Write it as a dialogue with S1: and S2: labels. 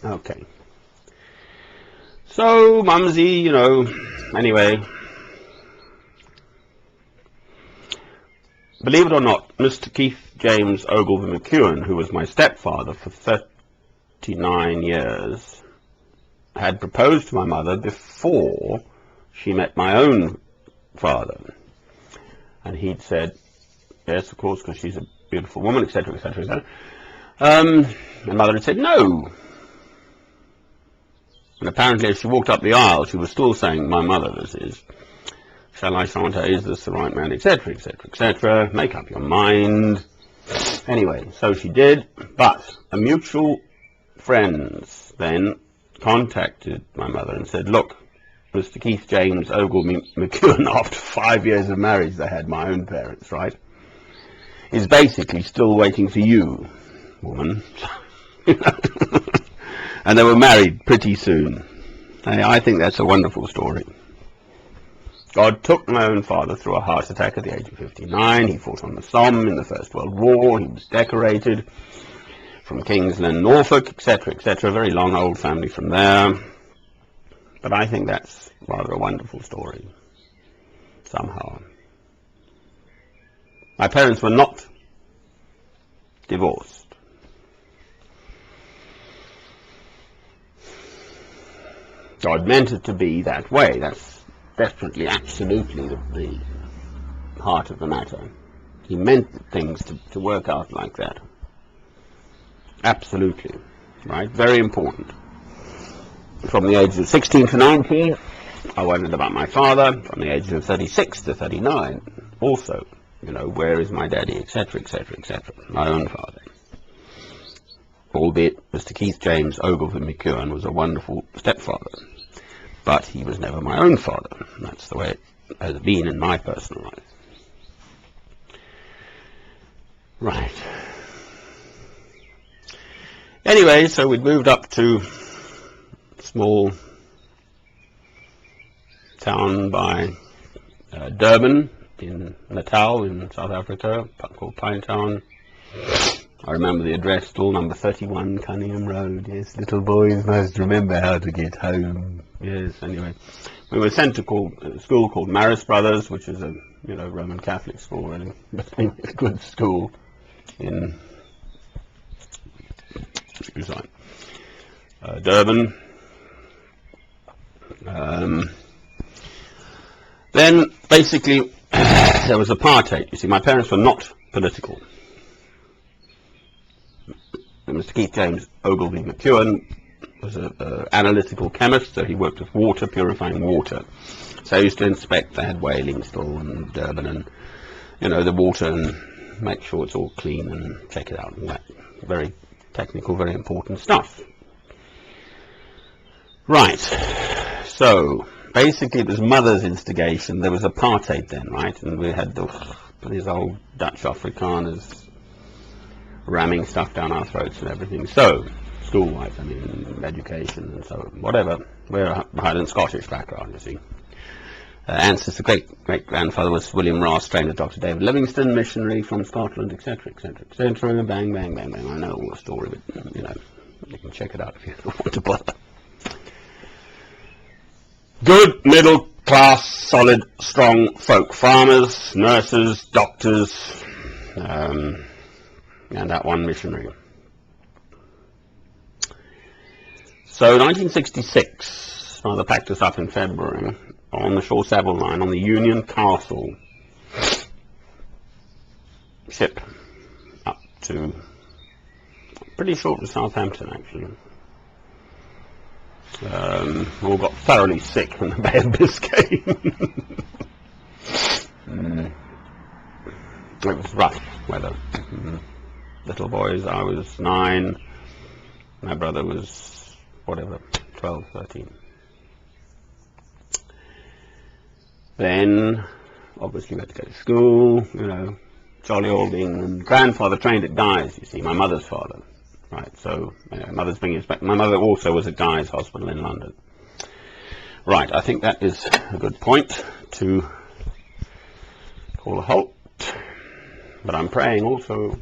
S1: Okay. So, Mumsy, anyway, believe it or not, Mr. Keith James Ogilvy McEwen, who was my stepfather for 39 years, had proposed to my mother before she met my own father. And he'd said, yes, of course, because she's a beautiful woman, etc., etc., etc. And mother had said, no. And apparently, as she walked up the aisle, she was still saying, my mother, this is, shall I, shan't I, is this the right man, etc., etc., etc., make up your mind. Anyway, so she did, but a mutual friends then contacted my mother and said, look, Mr. Keith James Ogilvy McEwen, after 5 years of marriage, they had my own parents, right, is basically still waiting for you, woman. And they were married pretty soon. I think that's a wonderful story. God took my own father through a heart attack at the age of 59. He fought on the Somme in the First World War. He was decorated from Kingsland, Norfolk, etc., etc. A very long old family from there. But I think that's rather a wonderful story, somehow. My parents were not divorced. God meant it to be that way. That's definitely, absolutely the heart of the matter. He meant things to work out like that. Absolutely. Right? Very important. From the ages of 16 to 19, I wondered about my father. From the ages of 36 to 39, also, where is my daddy, etc., etc., etc. My own father. Albeit Mr. Keith James Ogilvy McEwen was a wonderful stepfather. But he was never my own father. That's the way it has been in my personal life. Right. Anyway, so we'd moved up to a small town by Durban in Natal in South Africa, called Pinetown. I remember the address still, number 31 Cunningham Road. Yes, little boys must remember how to get home. Yes, anyway. We were sent to a school called Marist Brothers, which is a Roman Catholic school, really. But anyway, a good school in Durban. Then, basically, there was apartheid. You see, my parents were not political. Mr. Keith James Ogilvy McEwen was an analytical chemist, so he worked with water, purifying water. So I used to inspect, they had whaling still in Durban, and, the water, and make sure it's all clean and check it out, and that very technical, very important stuff. Right, so basically it was mother's instigation. There was apartheid then, right, and we had these old Dutch Afrikaners ramming stuff down our throats and everything. So, school-wise, education and so whatever. We're a Highland Scottish background, you see. Ancestor, great-grandfather was William Ross, trainer Dr. David Livingstone, missionary from Scotland, etc., etc., etc. Bang, bang, bang, bang. I know all the story, but, you can check it out if you don't want to bother. Good, middle-class, solid, strong folk. Farmers, nurses, doctors, and that one missionary. So 1966, father packed us up in February on the Shaw Savile line on the Union Castle ship up to, pretty short to Southampton actually. We all got thoroughly sick in the Bay of Biscay. It was rough weather. Little boys, I was 9, my brother was, 12, 13. Then, obviously we had to go to school, jolly old England. Grandfather trained at Guy's, you see, my mother's father. Right, so, mother's being inspected. My mother also was at Guy's Hospital in London. Right, I think that is a good point to call a halt. But I'm praying also